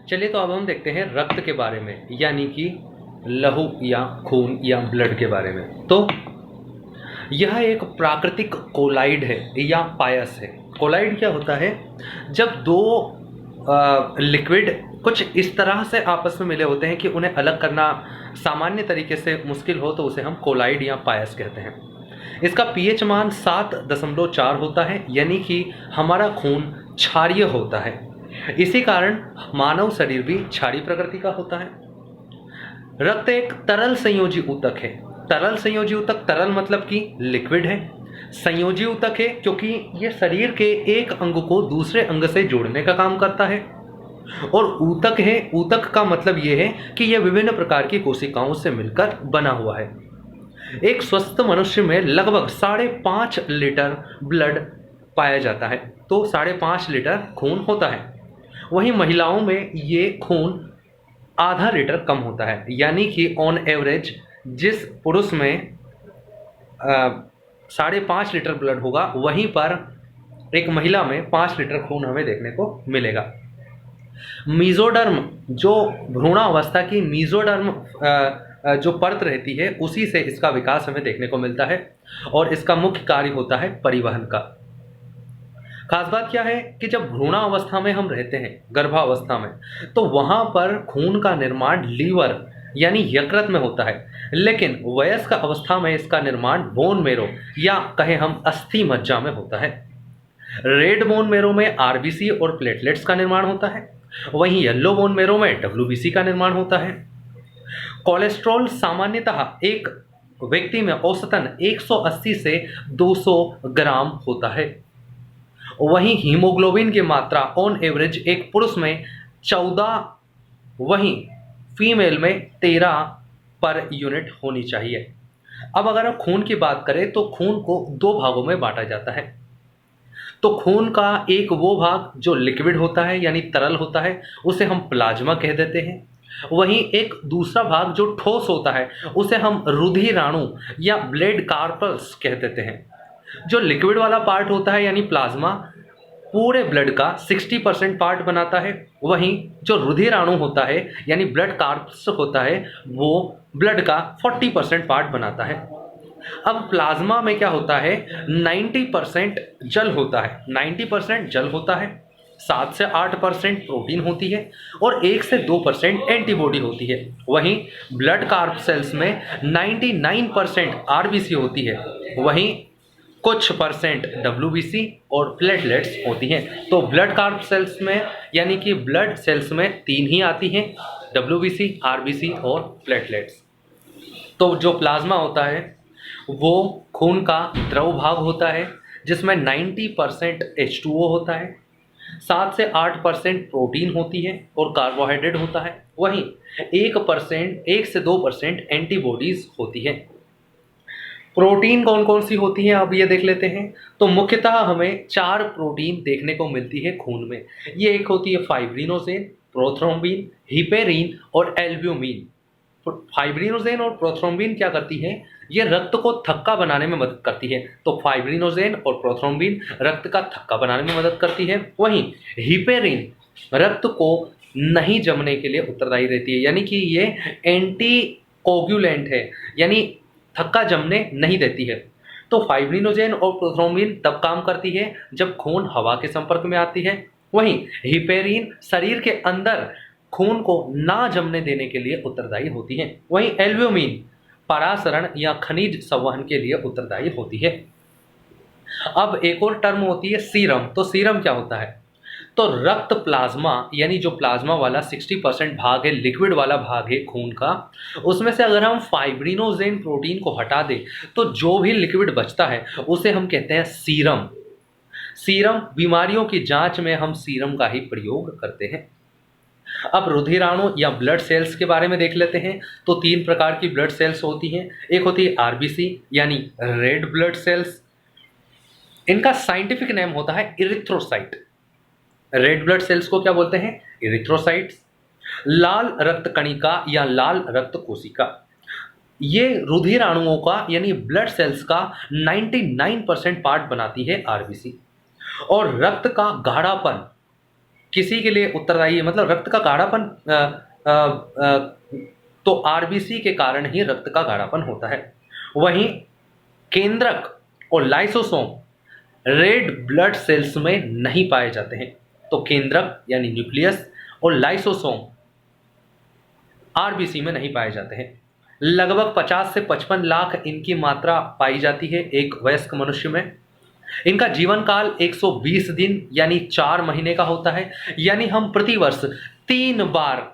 चलिए तो अब हम देखते हैं रक्त के बारे में, यानी कि लहू या खून या ब्लड के बारे में। तो यह एक प्राकृतिक कोलाइड है या पायस है। कोलाइड क्या होता है? जब दो लिक्विड कुछ इस तरह से आपस में मिले होते हैं कि उन्हें अलग करना सामान्य तरीके से मुश्किल हो, तो उसे हम कोलाइड या पायस कहते हैं। इसका पीएच मान 7.4 होता है, यानी कि हमारा खून क्षारीय होता है। इसी कारण मानव शरीर भी क्षारीय प्रकृति का होता है। रक्त एक तरल संयोजी ऊतक है। तरल संयोजी ऊतक, तरल मतलब कि लिक्विड है। संयोजी ऊतक है क्योंकि यह शरीर के एक अंग को दूसरे अंग से जोड़ने का काम करता है। और ऊतक है, ऊतक का मतलब यह है कि यह विभिन्न प्रकार की कोशिकाओं से मिलकर बना हुआ है। एक स्वस्थ मनुष्य में लगभग 5.5 लीटर ब्लड पाया जाता है, तो 5.5 लीटर खून होता है। वहीं महिलाओं में ये खून आधा लीटर कम होता है, यानी कि ऑन एवरेज जिस पुरुष में 5.5 लीटर ब्लड होगा, वहीं पर एक महिला में 5 लीटर खून हमें देखने को मिलेगा। मीजोडर्म, जो भ्रूणावस्था की मीजोडर्म जो परत रहती है, उसी से इसका विकास हमें देखने को मिलता है और इसका मुख्य कार्य होता है परिवहन का। खास बात क्या है कि जब भ्रूणावस्था में हम रहते हैं, गर्भावस्था में, तो वहां पर खून का निर्माण लीवर यानी यकृत में होता है, लेकिन वयस्क अवस्था में इसका निर्माण बोन मेरो या कहें हम अस्थि मज्जा में होता है। रेड बोन मेरो में आरबीसी और प्लेटलेट्स का निर्माण होता है, वहीं येलो बोन मेरो में डब्ल्यूबीसी का निर्माण होता है। कोलेस्ट्रॉल सामान्यतः एक व्यक्ति में औसतन 180 से 200 ग्राम होता है। वहीं हीमोग्लोबिन की मात्रा ऑन एवरेज एक पुरुष में 14, वहीं फीमेल में 13 पर यूनिट होनी चाहिए। अब अगर हम खून की बात करें तो खून को दो भागों में बांटा जाता है। तो खून का एक वो भाग जो लिक्विड होता है यानी तरल होता है, उसे हम प्लाज्मा कह देते हैं। वहीं एक दूसरा भाग जो ठोस होता है, उसे हम रुधिराणु या ब्लड कार्पल्स कह देते हैं। जो लिक्विड वाला पार्ट होता है यानी प्लाज्मा, पूरे ब्लड का 60% पार्ट बनाता है। वहीं जो रुधिराणु होता है यानी ब्लड कार्पस होता है, वो ब्लड का 40% पार्ट बनाता है। अब प्लाज्मा में क्या होता है? 90% जल होता है, 90% जल होता है, 7 से 8% प्रोटीन होती है और 1 से 2% एंटीबॉडी होती है। वहीं ब्लड कार्प सेल्स में 99% आरबीसी होती है, वहीं कुछ परसेंट डब्ल्यूबीसी और प्लेटलेट्स होती हैं। तो ब्लड कार्प सेल्स में यानी कि ब्लड सेल्स में 3 ही आती हैं, डब्ल्यूबीसी, आरबीसी और प्लेटलेट्स। तो जो प्लाज्मा होता है वो खून का द्रव भाग होता है, जिसमें 90% H2O होता है, 7 से 8% प्रोटीन होती है और कार्बोहाइड्रेट होता है। वहीं 1 से 2% एंटीबॉडीज होती है। प्रोटीन कौन कौन सी होती हैं, अब ये देख लेते हैं। तो मुख्यतः हमें 4 प्रोटीन देखने को मिलती है खून में। ये एक होती है फाइब्रिनोजेन, प्रोथ्रोम्बिन, हिपेरिन और एल्ब्यूमिन। फाइब्रिनोजेन और प्रोथ्रोम्बिन क्या करती है? ये रक्त को थक्का बनाने में मदद करती है। तो फाइब्रिनोजेन और प्रोथ्रोम्बिन रक्त का थक्का बनाने में मदद करती है। वहीं हिपेरिन रक्त को नहीं जमने के लिए उत्तरदायी रहती है, यानी कि ये एंटी कोगुलेंट है, यानी थक्का जमने नहीं देती है। तो फाइब्रिनोजेन और प्रोथ्रोम्बिन तब काम करती है जब खून हवा के संपर्क में आती है। वहीं हिपेरिन शरीर के अंदर खून को ना जमने देने के लिए उत्तरदायी होती है। वहीं एल्ब्यूमिन परासरण या खनिज संवहन के लिए उत्तरदायी होती है। अब एक और टर्म होती है सीरम। तो सीरम क्या होता है? तो रक्त प्लाज्मा यानी जो प्लाज्मा वाला 60% भाग है, लिक्विड वाला भाग है खून का, उसमें से अगर हम फाइब्रिनोजेन प्रोटीन को हटा दें तो जो भी लिक्विड बचता है उसे हम कहते हैं सीरम। सीरम बीमारियों की जांच में हम सीरम का ही प्रयोग करते हैं। अब रुधिराणु या ब्लड सेल्स के बारे में देख लेते हैं। तो 3 प्रकार की ब्लड सेल्स होती हैं। एक होती है आरबीसी यानी रेड ब्लड सेल्स, इनका साइंटिफिक नेम होता है इरिथ्रोसाइट। रेड ब्लड सेल्स को क्या बोलते हैं? इरिथ्रोसाइट्स। लाल रक्त कणिका या लाल रक्त कोशिका, ये रुधिराणुओं का यानी ब्लड सेल्स का 99% पार्ट बनाती है आरबीसी। और रक्त का गाढ़ापन किसी के लिए उत्तरदायी है, मतलब रक्त का गाढ़ापन तो आरबीसी के कारण ही रक्त का गाढ़ापन होता है। वहीं केंद्रक और लाइसोसोम रेड ब्लड सेल्स में नहीं पाए जाते हैं। तो केंद्रक यानी न्यूक्लियस और लाइसोसोम आरबीसी में नहीं पाए जाते हैं। लगभग 50 से 55 लाख इनकी मात्रा पाई जाती है एक वयस्क मनुष्य में। इनका जीवन काल 120 दिन यानी 4 महीने का होता है। यानी हम प्रतिवर्ष 3 बार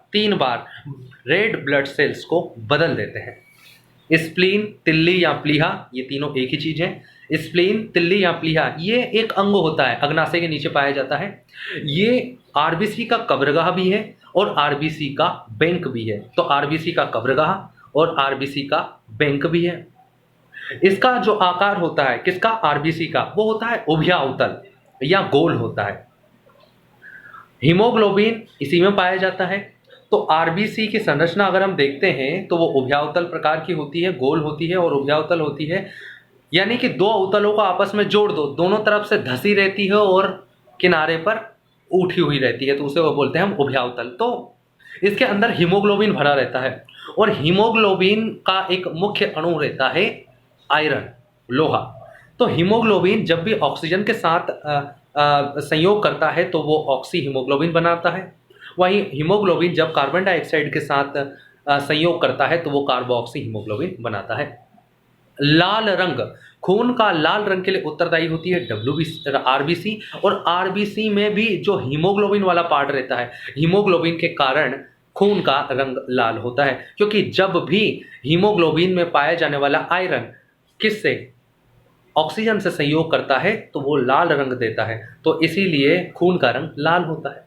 रेड ब्लड सेल्स को बदल देते हैं। स्प्लीन, तिल्ली या प्लीहा, ये तीनों एक ही चीज है। स्प्लीन, तिल्ली या प्लीहा ये एक अंग होता है, अग्नाशय के नीचे पाया जाता है। ये आरबीसी का कब्रगाह भी है और आरबीसी का बैंक भी है। तो आरबीसी का कब्रगाह और आरबीसी का बैंक भी है। इसका जो आकार होता है किसका, आरबीसी का, वो होता है उभयाउतल या गोल होता है। हीमोग्लोबिन इसी में पाया जाता है। तो आरबीसी की संरचना अगर हम देखते हैं तो वो उभयाउतल प्रकार की होती है, गोल होती है और उभयाउतल होती है। यानी कि दो अवतलों को आपस में जोड़ दो, दोनों तरफ से धसी रहती है और किनारे पर उठी हुई रहती है, तो उसे वो बोलते हैं हम उभयाउतल। तो इसके अंदर हीमोग्लोबिन भरा रहता है और हीमोग्लोबिन का एक मुख्य अणु रहता है आयरन, लोहा। तो हीमोग्लोबिन जब भी ऑक्सीजन के साथ संयोग करता है तो वो ऑक्सी हीमोग्लोबिन बनाता है। वहीं हीमोग्लोबिन जब कार्बन डाइऑक्साइड के साथ संयोग करता है तो वो कार्बोऑक्सी हीमोग्लोबिन बनाता है। लाल रंग, खून का लाल रंग के लिए उत्तरदायी होती है आरबीसी। और आरबीसी में भी जो हीमोग्लोबिन वाला पार्ट रहता है, हीमोग्लोबिन के कारण खून का रंग लाल होता है, क्योंकि जब भी हीमोग्लोबिन में पाया जाने वाला आयरन किससे, ऑक्सीजन से संयोग करता है तो वो लाल रंग देता है। तो इसीलिए खून का रंग लाल होता है।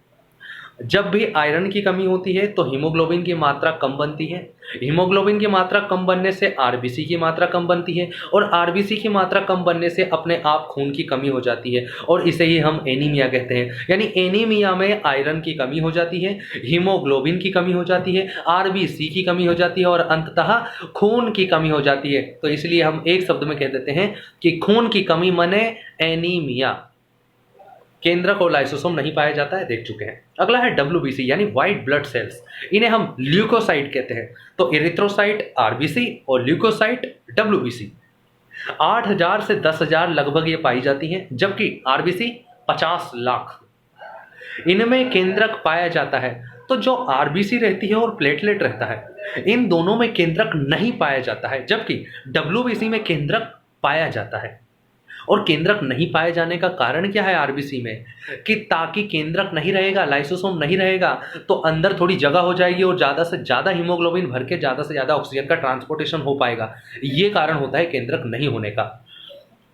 जब भी आयरन की कमी होती है तो हीमोग्लोबिन की मात्रा कम बनती है। हीमोग्लोबिन की मात्रा कम बनने से आरबीसी की मात्रा कम बनती है और आरबीसी की मात्रा कम बनने से अपने आप खून की कमी हो जाती है और इसे ही हम एनीमिया कहते हैं। यानी एनीमिया में आयरन की कमी हो जाती है, हीमोग्लोबिन की कमी हो जाती है, आरबीसी की कमी हो जाती है और अंततः खून की कमी हो जाती है। तो इसलिए हम एक शब्द में कह देते हैं कि खून की कमी मने एनीमिया। केंद्रक और लाइसोसोम नहीं पाया जाता है, देख चुके हैं। अगला है डब्ल्यूबीसी यानी व्हाइट ब्लड सेल्स। इन्हें हम ल्यूकोसाइट कहते हैं। तो इरिथ्रोसाइट आरबीसी और ल्यूकोसाइट डब्ल्यूबीसी। 8000 से 10,000 लगभग ये पाई जाती हैं, जबकि आरबीसी 50 लाख। इनमें केंद्रक पाया जाता है। तो जो आरबीसी रहती है और प्लेटलेट रहता है, इन दोनों में केंद्रक नहीं पाया जाता है, जबकि डब्ल्यूबीसी में केंद्रक पाया जाता है। और केंद्रक नहीं पाए जाने का कारण क्या है आरबीसी में, कि ताकि केंद्रक नहीं रहेगा, लाइसोसोम नहीं रहेगा, तो अंदर थोड़ी जगह हो जाएगी और ज़्यादा से ज़्यादा हीमोग्लोबिन भर के ज़्यादा से ज़्यादा ऑक्सीजन का ट्रांसपोर्टेशन हो पाएगा। ये कारण होता है केंद्रक नहीं होने का।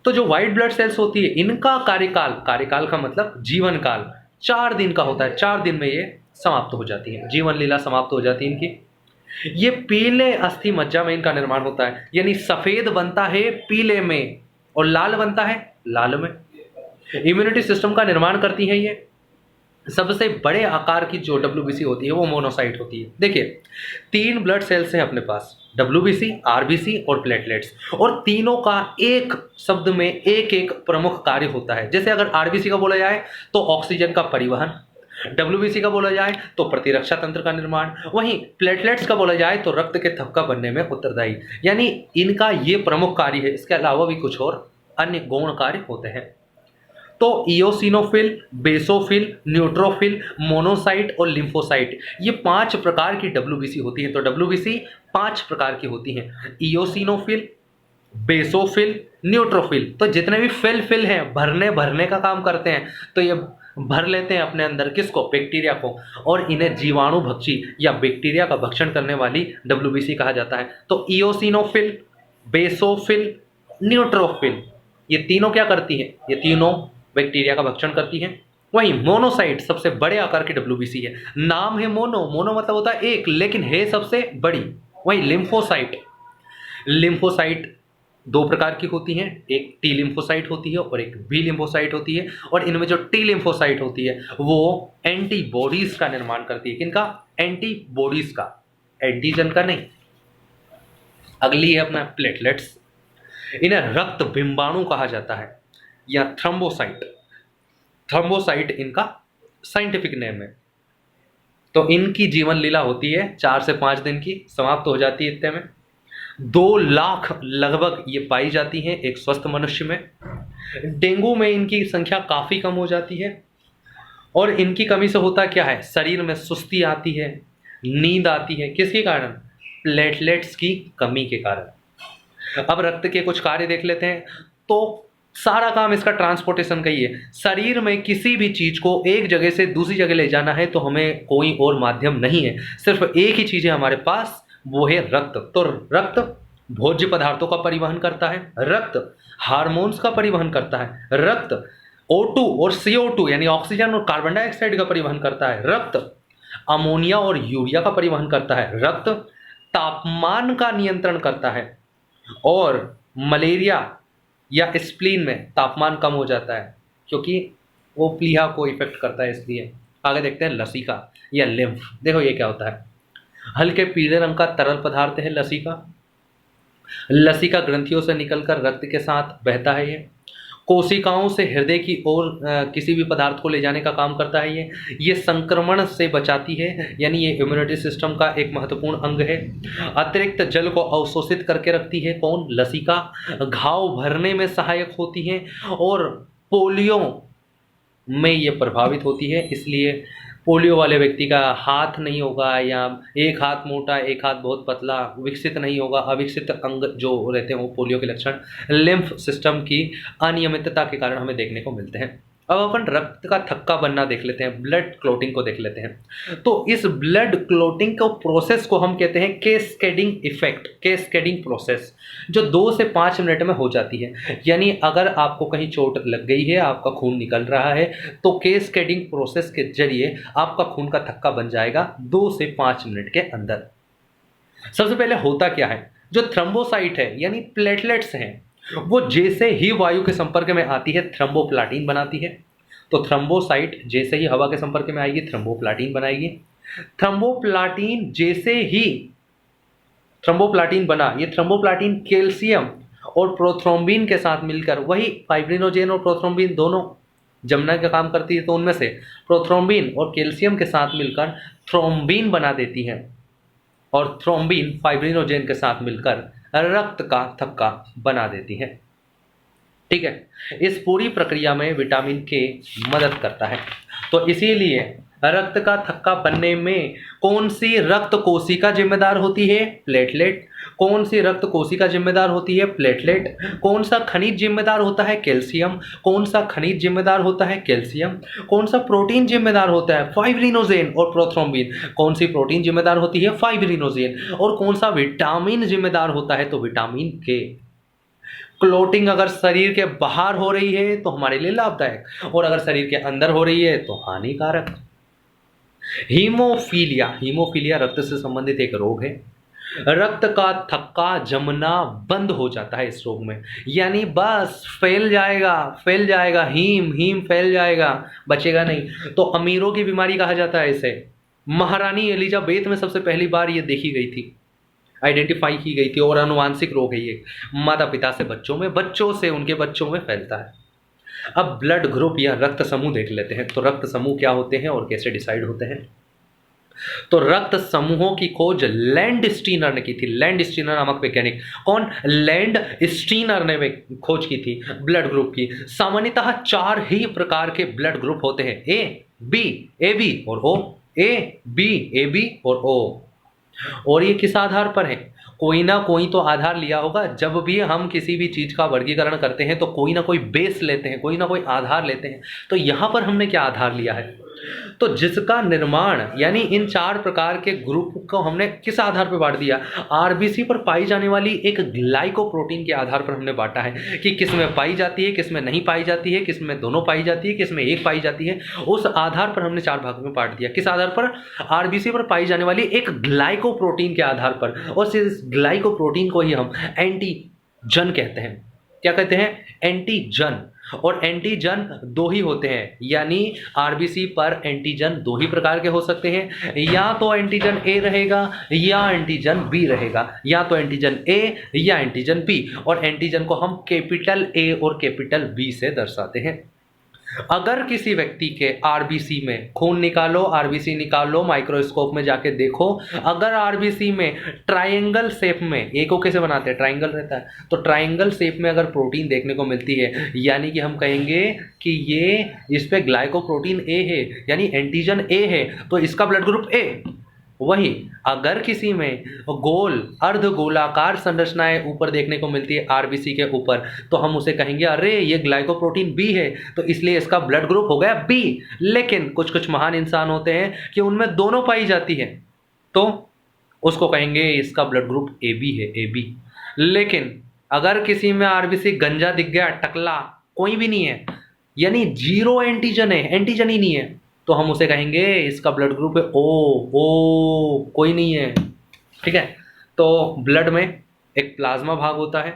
तो जो व्हाइट ब्लड सेल्स होती है, इनका कार्यकाल का मतलब जीवन काल 4 दिन का होता है। 4 दिन में ये समाप्त हो जाती है, जीवन लीला समाप्त हो जाती है इनकी। ये पीले अस्थि मज्जा में इनका निर्माण होता है, यानी सफ़ेद बनता है पीले में और लाल बनता है लाल में। इम्यूनिटी सिस्टम का निर्माण करती है ये। सबसे बड़े आकार की जो डब्ल्यूबीसी होती है वो मोनोसाइट होती है। देखिए 3 ब्लड सेल्स हैं अपने पास, डब्ल्यूबीसी, आरबीसी और प्लेटलेट्स, और तीनों का एक शब्द में एक एक प्रमुख कार्य होता है। जैसे अगर आरबीसी का बोला जाए तो ऑक्सीजन का परिवहन, डब्ल्यूबीसी का बोला जाए तो प्रतिरक्षा तंत्र का निर्माण, वहीं प्लेटलेट्स का बोला जाए तो रक्त के थक्का बनने में उत्तरदायी। यानी इनका ये प्रमुख कार्य है। इसके अलावा भी कुछ और अन्य गौण कार्य होते हैं। तो इओसिनोफिल, बेसोफिल, न्यूट्रोफिल, मोनोसाइट और लिम्फोसाइट, ये 5 प्रकार की डब्ल्यूबीसी होती है। तो डब्ल्यूबीसी 5 प्रकार की होती हैं, इओसिनोफिल, बेसोफिल, न्यूट्रोफिल। तो जितने भी फिल हैं भरने का काम करते हैं। तो ये भर लेते हैं अपने अंदर किसको, बैक्टीरिया को, और इन्हें जीवाणु भक्षी या बैक्टीरिया का भक्षण करने वाली डब्ल्यूबीसी कहा जाता है। तो इओसिनोफिल, बेसोफिल, न्यूट्रोफिल, ये तीनों क्या करती हैं, ये तीनों बैक्टीरिया का भक्षण करती हैं। वहीं मोनोसाइट सबसे बड़े आकार की डब्ल्यूबीसी है। नाम है मोनो मतलब होता है एक, लेकिन है सबसे बड़ी। वहीं लिम्फोसाइट 2 प्रकार की होती हैं, एक टी लिम्फोसाइट होती है और एक बी लिम्फोसाइट होती है। और इनमें जो टी लिम्फोसाइट होती है वो एंटीबॉडीज का निर्माण करती है। किनका, एंटीबॉडीज का, एंटीजन का नहीं। अगली है अपना प्लेटलेट्स। इन्हें रक्त बिंबाणु कहा जाता है या थ्रोम्बोसाइट। थ्रोम्बोसाइट इनका साइंटिफिक नेम है। तो इनकी जीवन लीला होती है 4 से 5 दिन की, समाप्त हो जाती है इतने में। 2 लाख लगभग ये पाई जाती हैं एक स्वस्थ मनुष्य में। डेंगू में इनकी संख्या काफ़ी कम हो जाती है। और इनकी कमी से होता क्या है, शरीर में सुस्ती आती है, नींद आती है। किसके कारण? प्लेटलेट्स की कमी के कारण। अब रक्त के कुछ कार्य देख लेते हैं। तो सारा काम इसका ट्रांसपोर्टेशन का ही है। शरीर में किसी भी चीज को एक जगह से दूसरी जगह ले जाना है तो हमें कोई और माध्यम नहीं है, सिर्फ एक ही चीज है हमारे पास, वो है रक्त। तो रक्त भोज्य पदार्थों का परिवहन करता है, रक्त हार्मोन्स का परिवहन करता है, रक्त O2 और CO2 यानी ऑक्सीजन और कार्बन डाइऑक्साइड का परिवहन करता है, रक्त अमोनिया और यूरिया का परिवहन करता है, रक्त तापमान का नियंत्रण करता है। और मलेरिया या स्प्लीन में तापमान कम हो जाता है क्योंकि वो प्लीहा को इफेक्ट करता है, इसलिए। आगे देखते हैं लसिका या लिम्फ। देखो ये क्या होता है, हल्के पीले रंग का तरल पदार्थ है लसिका। लसिका ग्रंथियों से निकलकर रक्त के साथ बहता है। ये कोशिकाओं से हृदय की ओर किसी भी पदार्थ को ले जाने का काम करता है। ये संक्रमण से बचाती है, यानी ये इम्यूनिटी सिस्टम का एक महत्वपूर्ण अंग है। अतिरिक्त जल को अवशोषित करके रखती है। कौन? लसिका। घाव भरने में सहायक होती है और पोलियो में ये प्रभावित होती है, इसलिए पोलियो वाले व्यक्ति का हाथ नहीं होगा या एक हाथ मोटा एक हाथ बहुत पतला, विकसित नहीं होगा। अविकसित अंग जो रहते हैं वो पोलियो के लक्षण लिम्फ सिस्टम की अनियमितता के कारण हमें देखने को मिलते हैं। अब अपन रक्त का थक्का बनना देख लेते हैं, ब्लड क्लोटिंग को देख लेते हैं। तो इस ब्लड क्लोटिंग को प्रोसेस को हम कहते हैं कैस्केडिंग इफेक्ट, कैस्केडिंग प्रोसेस, जो 2 से 5 मिनट में हो जाती है। यानी अगर आपको कहीं चोट लग गई है, आपका खून निकल रहा है, तो कैस्केडिंग प्रोसेस के जरिए आपका खून का थक्का बन जाएगा 2 से 5 मिनट के अंदर। सबसे पहले होता क्या है, जो थ्रम्बोसाइट है यानी प्लेटलेट्स हैं, वो जैसे ही वायु के संपर्क में आती है थ्रम्बोप्लाटिन बनाती है। तो थ्रम्बोसाइट जैसे ही हवा के संपर्क में आएगी थ्रम्बोप्लाटिन बनाएगी। थ्रम्बोप्लाटिन जैसे ही थ्रम्बोप्लाटिन बना, ये थ्रम्बोप्लाटिन कैल्शियम और प्रोथ्रोम्बिन के साथ मिलकर, वही फाइब्रिनोजेन और प्रोथ्रोम्बिन दोनों जमना का काम करती है, तो उनमें से प्रोथ्रोम्बिन और कैल्शियम के साथ मिलकर थ्रोम्बिन बना देती है और थ्रोम्बिन फाइब्रिनोजेन के साथ मिलकर रक्त का थक्का बना देती है। ठीक है, इस पूरी प्रक्रिया में विटामिन के मदद करता है। तो इसीलिए रक्त का थक्का बनने में कौन सी रक्त कोशिका जिम्मेदार होती है? प्लेटलेट। कौन सी रक्त कोशिका जिम्मेदार होती है? प्लेटलेट। कौन सा खनिज जिम्मेदार होता है? कैल्शियम। कौन सा खनिज जिम्मेदार होता है? कैल्शियम। कौन सा प्रोटीन जिम्मेदार होता है? फाइब्रिनोजेन और प्रोथ्रोम्बिन। कौन सी प्रोटीन जिम्मेदार होती है? फाइब्रिनोजेन। और कौन सा विटामिन जिम्मेदार होता है? तो विटामिन के। क्लोटिंग अगर शरीर के बाहर हो रही है तो हमारे लिए लाभदायक, और अगर शरीर के अंदर हो रही है तो हानिकारक। हीमोफीलिया, हीमोफीलिया रक्त से संबंधित एक रोग है। रक्त का थक्का जमना बंद हो जाता है इस रोग में, यानी बस फैल जाएगा, हीम फैल जाएगा, बचेगा नहीं। तो अमीरों की बीमारी कहा जाता है इसे। महारानी एलिजाबेथ में सबसे पहली बार ये देखी गई थी, आइडेंटिफाई की गई थी, और अनुवांशिक रोग है ये, माता पिता से बच्चों में, बच्चों से उनके बच्चों में फैलता है। अब ब्लड ग्रुप या रक्त समूह देख लेते हैं। तो रक्त समूह क्या होते हैं और कैसे डिसाइड होते हैं? तो रक्त समूहों की खोज लैंड स्टीनर ने की थी। लैंड स्टीनर नामक वैज्ञानिक। कौन? लैंड स्टीनर ने खोज की थी ब्लड ग्रुप की। सामान्यतः 4 ही प्रकार के ब्लड ग्रुप होते हैं, ए बी ए बी और ओ, ए बी ए बी और ओ। और ये किस आधार पर है? कोई ना कोई तो आधार लिया होगा। जब भी हम किसी भी चीज का वर्गीकरण करते हैं तो कोई ना कोई बेस लेते हैं, कोई ना कोई आधार लेते हैं। तो यहां पर हमने क्या आधार लिया है? तो जिसका निर्माण, यानी इन 4 प्रकार के ग्रुप को हमने किस आधार पर बांट दिया? आरबीसी पर पाई जाने वाली एक ग्लाइकोप्रोटीन के आधार पर हमने बांटा है कि किस में पाई जाती है, किस में नहीं पाई जाती है, किस में दोनों पाई जाती है, किस में एक पाई जाती है। उस आधार पर हमने 4 भागों में बांट दिया। किस आधार पर? आरबीसी पर पाई जाने वाली एक ग्लाइकोप्रोटीन के आधार पर। और इस ग्लाइकोप्रोटीन को ही हम एंटीजन कहते हैं। क्या कहते हैं? एंटीजन। और एंटीजन 2 ही होते हैं, यानी आरबीसी पर एंटीजन 2 ही प्रकार के हो सकते हैं, या तो एंटीजन ए रहेगा या एंटीजन बी रहेगा, या तो एंटीजन ए या एंटीजन बी। और एंटीजन को हम कैपिटल ए और कैपिटल बी से दर्शाते हैं। अगर किसी व्यक्ति के आरबीसी में खून निकालो, आरबीसी निकालो, माइक्रोस्कोप में जाके देखो, अगर आरबीसी में ट्रायंगल शेप में, ए को कैसे बनाते हैं, ट्रायंगल रहता है, तो ट्रायंगल शेप में अगर प्रोटीन देखने को मिलती है, यानी कि हम कहेंगे कि ये इस पे ग्लाइकोप्रोटीन ए है, यानी एंटीजन ए है, तो इसका ब्लड ग्रुप ए। वही अगर किसी में गोल अर्ध गोलाकार संरचनाएं ऊपर देखने को मिलती है आरबीसी के ऊपर, तो हम उसे कहेंगे अरे ये ग्लाइकोप्रोटीन बी है, तो इसलिए इसका ब्लड ग्रुप हो गया बी। लेकिन कुछ कुछ महान इंसान होते हैं कि उनमें दोनों पाई जाती है, तो उसको कहेंगे इसका ब्लड ग्रुप ए बी है, ए बी। लेकिन अगर किसी में आरबीसी गंजा दिख गया, टकला, कोई भी नहीं है, यानी जीरो एंटीजन है, एंटीजन ही नहीं है, तो हम उसे कहेंगे इसका ब्लड ग्रुप है ओ। ओ कोई नहीं है, ठीक है। तो ब्लड में एक प्लाज्मा भाग होता है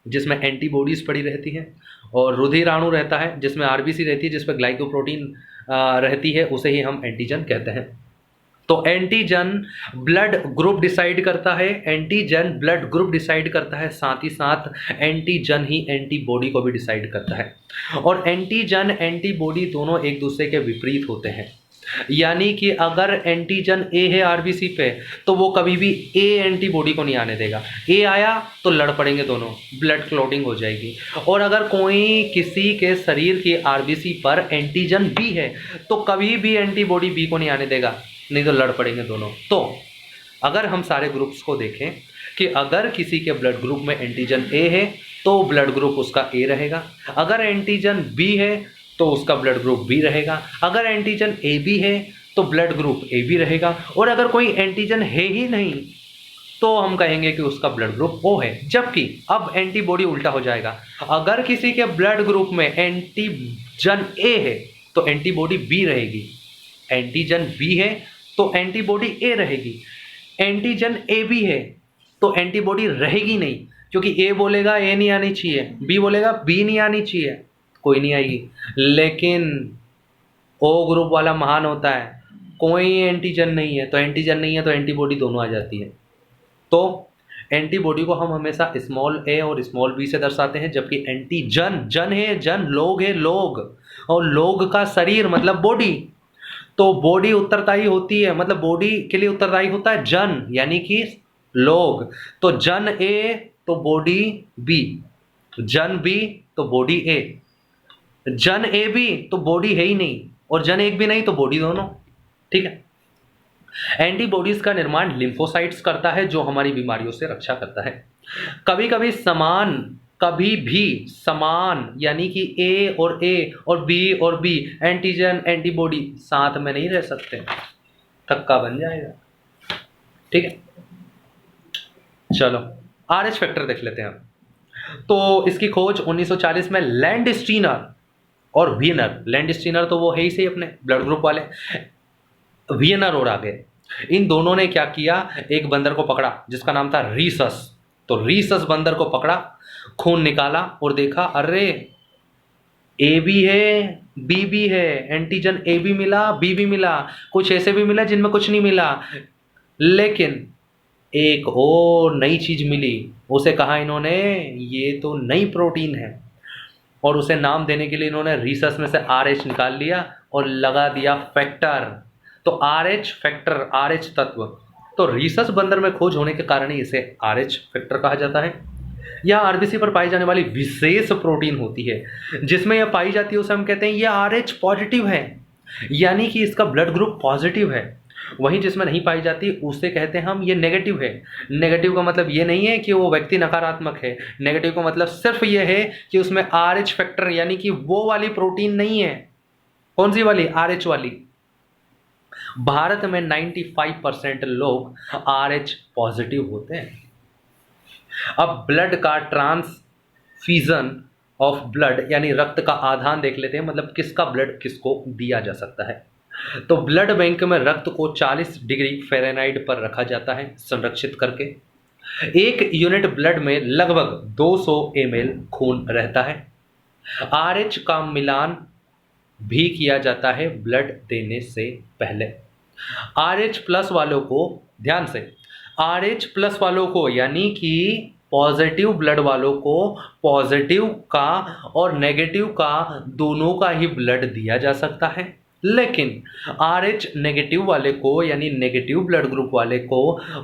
जिसमें एंटीबॉडीज पड़ी रहती हैं, और रुधिराणु रहता है जिसमें आरबीसी रहती है, जिसमें ग्लाइकोप्रोटीन रहती है, उसे ही हम एंटीजन कहते हैं। तो एंटीजन ब्लड ग्रुप डिसाइड करता है, एंटीजन ब्लड ग्रुप डिसाइड करता है, साथ ही साथ एंटीजन ही एंटीबॉडी को भी डिसाइड करता है। और एंटीजन एंटीबॉडी दोनों एक दूसरे के विपरीत होते हैं, यानी कि अगर एंटीजन ए है आरबीसी पे, तो वो कभी भी ए एंटीबॉडी को नहीं आने देगा। ए आया तो लड़ पड़ेंगे दोनों, ब्लड क्लॉटिंग हो जाएगी। और अगर कोई किसी के शरीर की आरबीसी पर एंटीजन बी है, तो कभी भी एंटीबॉडी बी को नहीं आने देगा, नहीं तो लड़ पड़ेंगे दोनों। तो अगर हम सारे ग्रुप्स को देखें कि अगर किसी के ब्लड ग्रुप में एंटीजन ए है तो ब्लड ग्रुप उसका ए रहेगा, अगर एंटीजन बी है तो उसका ब्लड ग्रुप बी रहेगा, अगर एंटीजन ए बी है तो ब्लड ग्रुप ए बी रहेगा, और अगर कोई एंटीजन है ही नहीं तो हम कहेंगे कि उसका ब्लड ग्रुप ओ है। जबकि अब एंटीबॉडी उल्टा हो जाएगा, अगर किसी के ब्लड ग्रुप में एंटीजन ए है तो एंटीबॉडी बी रहेगी, एंटीजन बी है तो एंटीबॉडी ए रहेगी, एंटीजन ए बी है तो एंटीबॉडी रहेगी नहीं, क्योंकि ए बोलेगा ए नहीं आनी चाहिए, बी बोलेगा बी नहीं आनी चाहिए, कोई नहीं आएगी। लेकिन ओ ग्रुप वाला महान होता है, कोई एंटीजन नहीं है तो एंटीजन नहीं है तो एंटीबॉडी दोनों आ जाती है। तो एंटीबॉडी को हम हमेशा स्मॉल ए और स्मॉल बी से दर्शाते हैं, जबकि एंटीजन, जन है, जन लोग है, लोग, और लोग का शरीर मतलब बॉडी, तो बॉडी उत्तरदायी होती है, मतलब बॉडी के लिए उत्तरदायी होता है जन, यानी कि लोग। तो जन ए तो बॉडी बी, जन बी तो बॉडी ए, जन ए बी तो बॉडी है ही नहीं, और जन एक भी नहीं तो बॉडी दोनों, ठीक है। एंटीबॉडीज का निर्माण लिम्फोसाइट्स करता है जो हमारी बीमारियों से रक्षा करता है। कभी कभी समान, कभी भी समान, यानी कि ए और बी और बी, एंटीजन एंटीबॉडी साथ में नहीं रह सकते, थक्का बन जाएगा, ठीक है। चलो आरएच फैक्टर देख लेते हैं। तो इसकी खोज 1940 में लैंडस्टीनर और वियनर, लैंडस्टीनर तो वो है ही सही अपने ब्लड ग्रुप वाले, वियनर और आगे, इन दोनों ने क्या किया, एक बंदर को पकड़ा जिसका नाम था रीसस, तो रीसस बंदर को पकड़ा, खून निकाला और देखा अरे ए भी है बी भी है, एंटीजन ए भी मिला बी भी मिला, कुछ ऐसे भी मिला जिनमें कुछ नहीं मिला, लेकिन एक और नई चीज मिली, उसे कहा इन्होंने ये तो नई प्रोटीन है, और उसे नाम देने के लिए इन्होंने रीसस में से RH निकाल लिया और लगा दिया फैक्टर। तो RH फैक्टर, RH तत्व, तो रीसस बंदर में खोज होने के कारण ही इसे RH फैक्टर कहा जाता है। यह आरबीसी पर पाई जाने वाली विशेष प्रोटीन होती है, जिसमें यह पाई जाती है उसे हम कहते हैं यह RH पॉजिटिव है, यानी कि इसका ब्लड ग्रुप पॉजिटिव है। वहीं जिसमें नहीं पाई जाती उसे कहते हैं हम ये नेगेटिव है। नेगेटिव का मतलब ये नहीं है कि वो व्यक्ति नकारात्मक है, नेगेटिव का मतलब सिर्फ ये है कि उसमें RH फैक्टर यानी कि वो वाली प्रोटीन नहीं है। कौन सी वाली? RH वाली। भारत में 95% लोग RH पॉजिटिव होते हैं। अब ब्लड का ट्रांसफ्यूजन ऑफ ब्लड यानी रक्त का आदान देख लेते हैं, मतलब किसका ब्लड किसको दिया जा सकता है। तो ब्लड बैंक में रक्त को 40 डिग्री फ़ारेनहाइट पर रखा जाता है संरक्षित करके। एक यूनिट ब्लड में लगभग 200 ml खून रहता है। RH का मिलान भी किया जाता है ब्लड देने से पहले। RH प्लस वालों को, ध्यान से, RH प्लस वालों को यानी कि पॉजिटिव ब्लड वालों को पॉजिटिव का और नेगेटिव का दोनों का ही ब्लड दिया जा सकता है, लेकिन RH नेगेटिव वाले को यानी नेगेटिव ब्लड ग्रुप वाले को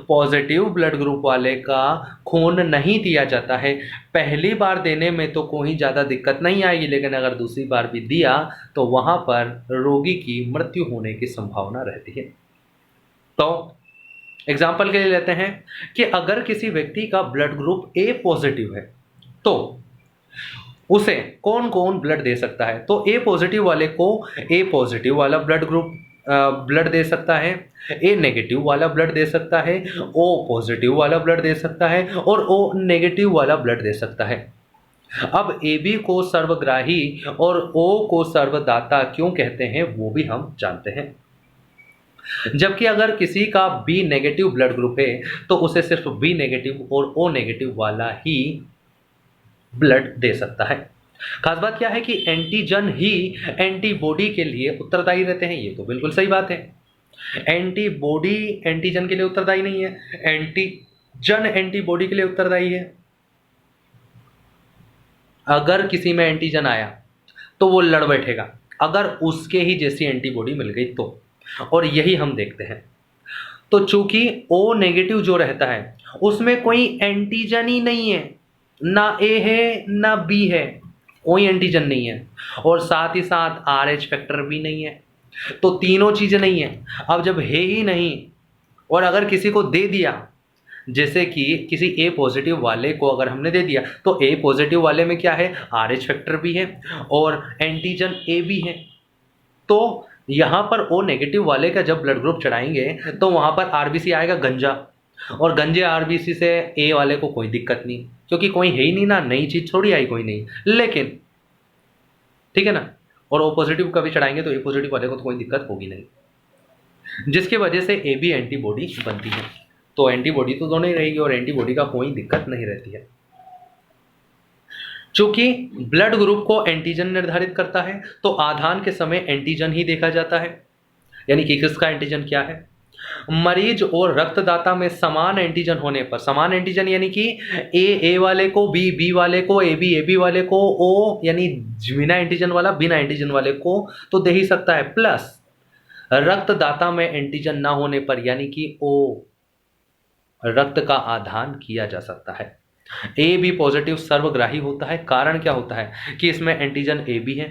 पॉजिटिव ब्लड ग्रुप वाले का खून नहीं दिया जाता है। पहली बार देने में तो कोई ज़्यादा दिक्कत नहीं आएगी, लेकिन अगर दूसरी बार भी दिया तो वहाँ पर रोगी की मृत्यु होने की संभावना रहती है। तो एग्जाम्पल के लिए लेते हैं कि अगर किसी व्यक्ति का ब्लड ग्रुप A पॉजिटिव है तो उसे कौन कौन ब्लड दे सकता है। तो A पॉजिटिव वाले को A पॉजिटिव वाला ब्लड ग्रुप ब्लड दे सकता है, A नेगेटिव वाला ब्लड दे सकता है, O पॉजिटिव वाला ब्लड दे सकता है और O नेगेटिव वाला ब्लड दे सकता है। अब AB को सर्वग्राही और O को सर्वदाता क्यों कहते हैं वो भी हम जानते हैं। जबकि अगर किसी का B नेगेटिव ब्लड ग्रुप है तो उसे सिर्फ B नेगेटिव और O नेगेटिव वाला ही ब्लड दे सकता है। खास बात क्या है कि एंटीजन ही एंटीबॉडी के लिए उत्तरदायी रहते हैं। ये तो बिल्कुल सही बात है, एंटीबॉडी एंटीजन के लिए उत्तरदायी नहीं है, एंटीजन एंटीबॉडी के लिए उत्तरदायी है। अगर किसी में एंटीजन आया तो वो लड़ बैठेगा अगर उसके ही जैसी एंटीबॉडी मिल गई तो, और यही हम देखते हैं। तो चूंकि O नेगेटिव जो रहता है उसमें कोई एंटीजन ही नहीं है, ना A है ना B है, कोई एंटीजन नहीं है, और साथ ही साथ RH फैक्टर भी नहीं है, तो तीनों चीज़ें नहीं है। अब जब है ही नहीं और अगर किसी को दे दिया, जैसे कि किसी A पॉजिटिव वाले को अगर हमने दे दिया तो A पॉजिटिव वाले में क्या है, RH फैक्टर भी है और एंटीजन A भी है, तो यहाँ पर O नेगेटिव वाले का जब ब्लड ग्रुप चढ़ाएंगे तो वहाँ पर RBC आएगा गंजा, और गंजे RBC से A वाले को कोई दिक्कत नहीं, क्योंकि कोई है ही नहीं ना, नई चीज़ थोड़ी आई कोई नहीं। लेकिन ठीक है ना, और O पॉजिटिव का भी चढ़ाएंगे तो A पॉजिटिव वाले को तो कोई दिक्कत होगी नहीं, जिसकी वजह से AB एंटीबॉडी बनती है। तो एंटीबॉडी तो दोनों ही रहेगी और एंटीबॉडी का कोई दिक्कत नहीं रहती है। चूंकि ब्लड ग्रुप को एंटीजन निर्धारित करता है तो आधान के समय एंटीजन ही देखा जाता है, यानी कि किसका एंटीजन क्या है। मरीज और रक्तदाता में समान एंटीजन होने पर, समान एंटीजन यानी कि A वाले को B वाले को AB वाले को O यानी बिना एंटीजन वाला बिना एंटीजन वाले को तो दे ही सकता है, प्लस रक्तदाता में एंटीजन ना होने पर यानी कि O रक्त का आधान किया जा सकता है। AB पॉजिटिव सर्वग्राही होता है, कारण क्या होता है कि इसमें एंटीजन A भी है,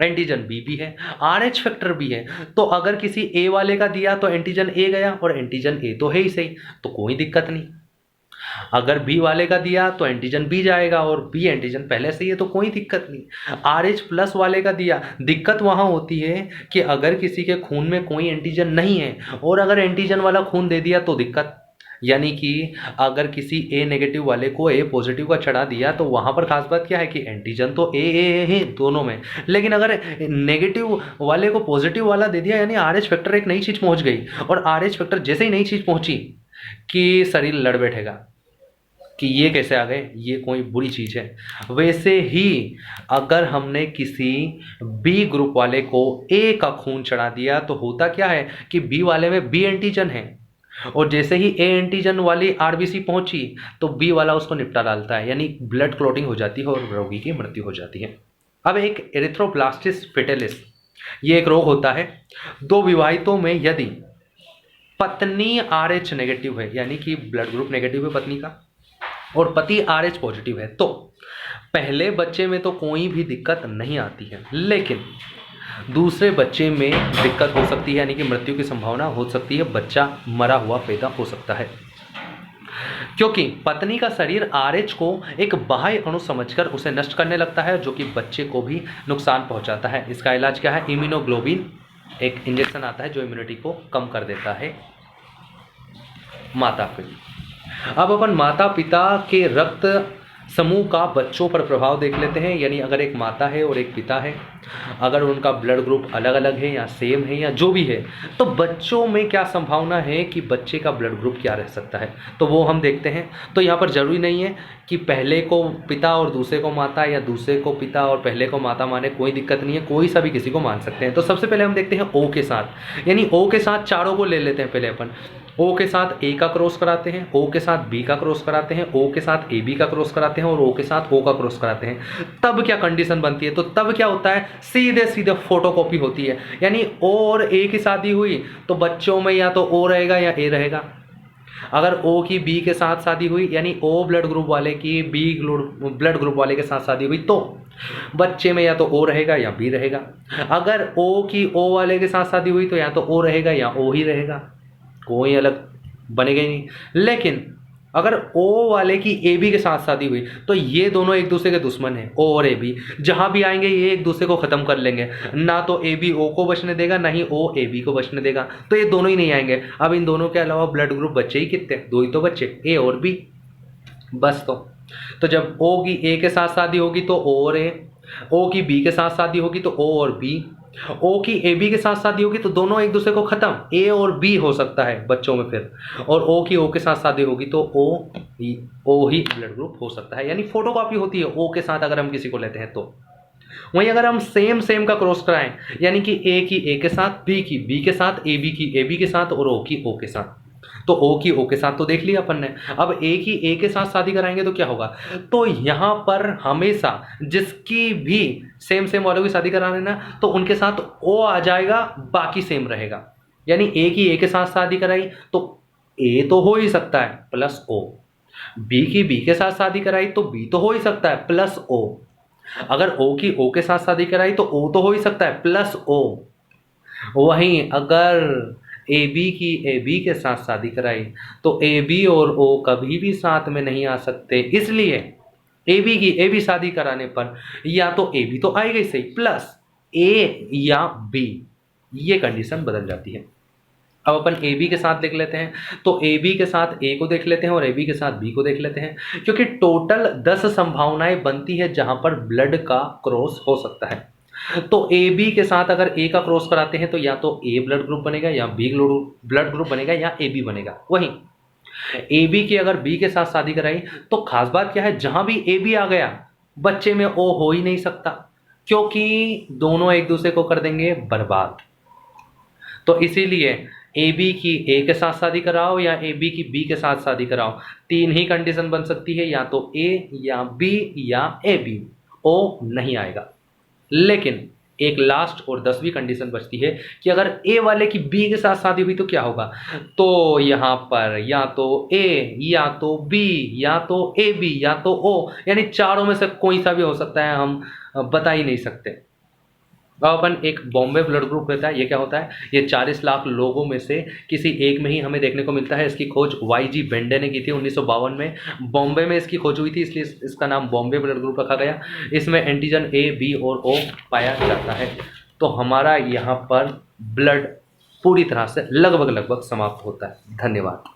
एंटीजन B भी है, RH फैक्टर भी है। तो अगर किसी A वाले का दिया तो एंटीजन A गया और एंटीजन A तो है ही सही, तो कोई दिक्कत नहीं। अगर B वाले का दिया तो एंटीजन B जाएगा और B एंटीजन पहले से ही है तो कोई दिक्कत नहीं। RH प्लस वाले का दिया, दिक्कत वहाँ होती है कि अगर किसी के खून में कोई एंटीजन नहीं है और अगर एंटीजन वाला खून दे दिया तो दिक्कत, यानी कि अगर किसी A नेगेटिव वाले को A पॉजिटिव का चढ़ा दिया तो वहाँ पर खास बात क्या है कि एंटीजन तो A है दोनों में, लेकिन अगर नेगेटिव वाले को पॉजिटिव वाला दे दिया यानी RH फैक्टर एक नई चीज़ पहुँच गई, और RH फैक्टर जैसे ही नई चीज़ पहुँची कि शरीर लड़ बैठेगा कि ये कैसे आ गए, ये कोई बुरी चीज़ है। वैसे ही अगर हमने किसी B ग्रुप वाले को A का खून चढ़ा दिया तो होता क्या है कि B वाले में B एंटीजन है, और जैसे ही A एंटीजन वाली RBC पहुंची तो B वाला उसको निपटा डालता है, यानी ब्लड क्लॉटिंग हो जाती है और रोगी की मृत्यु हो जाती है। अब एक एरिथ्रोब्लास्टिस फेटालिस, ये एक रोग होता है दो विवाहितों में यदि पत्नी RH नेगेटिव है, यानी कि ब्लड ग्रुप नेगेटिव है पत्नी का, और पति RH पॉजिटिव है, तो पहले बच्चे में तो कोई भी दिक्कत नहीं आती है, लेकिन दूसरे बच्चे में दिक्कत हो सकती है, यानी कि मृत्यु की संभावना हो सकती है, बच्चा मरा हुआ पैदा हो सकता है, क्योंकि पत्नी का शरीर RH को एक बाह्य अणु समझकर उसे नष्ट करने लगता है, जो कि बच्चे को भी नुकसान पहुंचाता है। इसका इलाज क्या है, इम्यूनोग्लोबिन, एक इंजेक्शन आता है जो इम्यूनिटी को कम कर देता है माता के। अब अपन माता पिता के रक्त समूह का बच्चों पर प्रभाव देख लेते हैं। यानी अगर एक माता है और एक पिता है, अगर उनका ब्लड ग्रुप अलग अलग है या सेम है या जो भी है, तो बच्चों में क्या संभावना है कि बच्चे का ब्लड ग्रुप क्या रह सकता है, तो वो हम देखते हैं। तो यहाँ पर जरूरी नहीं है कि पहले को पिता और दूसरे को माता, या दूसरे को पिता और पहले को माता माने, कोई दिक्कत नहीं है, कोई सा भी किसी को मान सकते हैं। तो सबसे पहले हम देखते हैं ओ के साथ, यानी ओ के साथ चारों को ले लेते हैं पहले अपन। ओ के साथ ए का क्रॉस कराते हैं, ओ के साथ बी का क्रॉस कराते हैं, ओ के साथ ए बी का क्रॉस कराते हैं और ओ के साथ ओ का क्रॉस कराते हैं। तब क्या कंडीशन बनती है, तो तब क्या होता है, सीधे सीधे फोटोकॉपी होती है। यानी ओ और ए की शादी हुई तो बच्चों में या तो ओ रहेगा या ए रहेगा। अगर ओ की बी के साथ शादी हुई, यानी ओ ब्लड ग्रुप वाले की बी ब्लड ग्रुप वाले के साथ शादी हुई, तो बच्चे में या तो ओ रहेगा या बी रहेगा। अगर ओ की ओ वाले के साथ शादी हुई तो या तो ओ रहेगा या ओ ही रहेगा, कोई अलग बनेगा ही नहीं। लेकिन अगर ओ वाले की ए बी के साथ शादी हुई तो ये दोनों एक दूसरे के दुश्मन हैं, ओ और ए बी। जहां भी आएंगे ये एक दूसरे को खत्म कर लेंगे, ना तो ए बी ओ को बचने देगा, ना ही ओ ए बी को बचने देगा, तो ये दोनों ही नहीं आएंगे। अब इन दोनों के अलावा ब्लड ग्रुप बच्चे ही कितने, दो ही तो बच्चे, ए और बी, बस। तो जब ओ की ए के साथ शादी होगी तो ओ और ए, ओ की बी के साथ शादी होगी तो ओ और बी, ओ की ए बी के साथ शादी होगी तो दोनों एक दूसरे को खत्म, ए और बी हो सकता है बच्चों में फिर, और ओ की ओ के साथ शादी होगी तो ओ ही ब्लड ग्रुप हो सकता है। यानी फोटोकॉपी होती है ओ के साथ अगर हम किसी को लेते हैं तो। वहीं अगर हम सेम का क्रॉस कराएं, यानी कि ए की ए के साथ, बी की बी के साथ, ए बी की ए बी के साथ और ओ की ओ के साथ, तो ओ की ओ के साथ तो देख लिया अपन ने। अब ए की ए के साथ शादी कराएंगे तो क्या होगा, तो यहां पर हमेशा जिसकी भी सेम वालों की शादी कराने ना, तो उनके साथ ओ आ जाएगा, बाकी सेम रहेगा। यानी ए की ए के साथ शादी कराई तो ए तो हो ही सकता है प्लस ओ, बी की बी के साथ शादी कराई तो बी तो हो ही सकता है प्लस ओ, अगर ओ की ओ के साथ शादी कराई तो ओ तो हो ही सकता है प्लस ओ। वहीं अगर ए बी की ए बी के साथ शादी कराई तो ए बी और ओ कभी भी साथ में नहीं आ सकते, इसलिए ए बी की ए बी शादी कराने पर या तो ए बी तो आएगा ही सही, प्लस ए या बी, ये कंडीशन बदल जाती है। अब अपन ए बी के साथ देख लेते हैं, तो ए बी के साथ ए को देख लेते हैं और ए बी के साथ बी को देख लेते हैं, क्योंकि टोटल 10 संभावनाएं बनती है जहां पर ब्लड का क्रॉस हो सकता है। तो ए बी के साथ अगर ए का क्रॉस कराते हैं तो या तो ए ब्लड ग्रुप बनेगा या बी ब्लड ग्रुप बनेगा या ए बी बनेगा। वहीं ए बी की अगर बी के साथ शादी कराई तो खास बात क्या है, जहां भी ए बी आ गया बच्चे में ओ हो ही नहीं सकता, क्योंकि दोनों एक दूसरे को कर देंगे बर्बाद। तो इसीलिए ए बी की ए के साथ शादी कराओ या ए बी की बी के साथ शादी कराओ, तीन ही कंडीशन बन सकती है, या तो ए या बी या ए बी, ओ नहीं आएगा। लेकिन एक लास्ट और 10वीं कंडीशन बचती है कि अगर ए वाले की बी के साथ शादी हुई तो क्या होगा, तो यहां पर या तो ए या तो बी या तो ए बी या तो ओ, यानी चारों में से कोई सा भी हो सकता है, हम बता ही नहीं सकते। अब अपन एक बॉम्बे ब्लड ग्रुप रहता है, ये क्या होता है, ये 40 लाख लोगों में से किसी एक में ही हमें देखने को मिलता है। इसकी खोज वाई.जी. बेंडे ने की थी 1952 में, बॉम्बे में इसकी खोज हुई थी, इसलिए इसका नाम बॉम्बे ब्लड ग्रुप रखा गया। इसमें एंटीजन ए बी और ओ पाया जाता है। तो हमारा यहाँ पर ब्लड पूरी तरह से लगभग समाप्त होता है। धन्यवाद।